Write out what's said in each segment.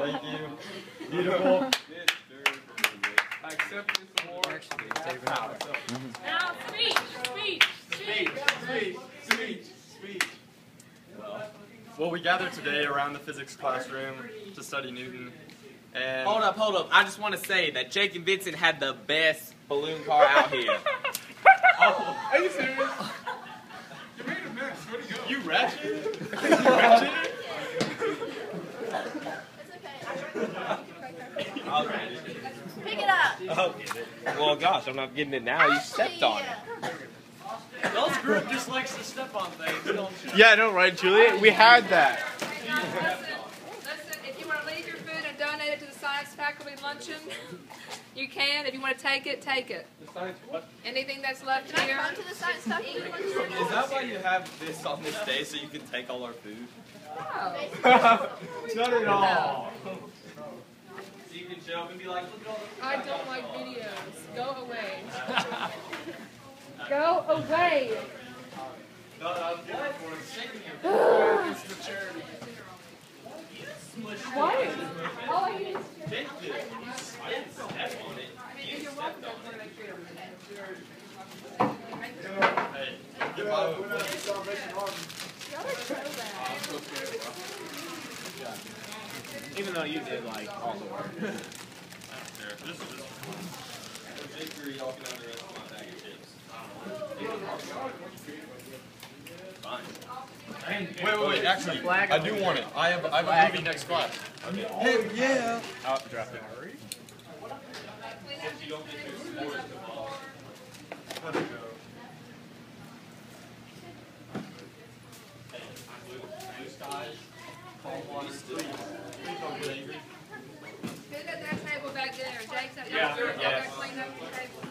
Thank you. Beautiful. I accept this award. Now, speech. Well, we gathered today around the physics classroom to study Newton. And Hold up. I just want to say that Jake and Vincent had the best balloon car out here. Are you serious? You made a mess. Where'd he go? You ratchet? You ratchet? I'll get it. Pick it up. I'll get it. Well, gosh, I'm not getting it now. You stepped on it. Those group just likes to step on things, don't you? Yeah, I know, right, Julia? We had that. Listen, if you want to leave your food and donate it to the science faculty luncheon, you can. If you want to take it, take it. Anything that's left Can I here. come to the science faculty luncheon? Is that why you have this on this day so you can take all our food? No. Not at all. So you can show up and be like, look at all the I don't like videos. Go away. Go away. What? All I need is Jake did. I didn't step on it. You you're stepped welcome. on it. Hey, get my Y'all are so bad. Even though you did like all the work. This is just Jake, y'all can have the rest of my bag of chips. Fine. Wait, actually, I do want it. I have a movie next class. Okay. Hey, yeah. I'll drop it. If you don't get your scores involved. How'd it go? Blue skies. Cold water, please. Please don't get angry. Who's at that table back there? Jake's at Yeah, that yeah. clean up the table.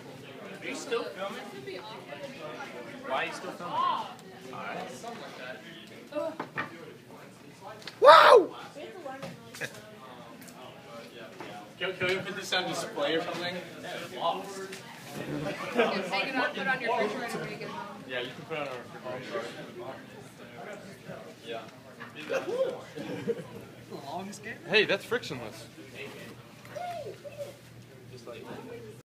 Are you still filming? It'd be awful. Why are you still filming? Alright. Something like that. Wow! Can we put this on display or something? Lost. You can take it off, put it on your refrigerator when you get home. Yeah, you can put it on our refrigerator. Yeah. Hey, that's frictionless. Just like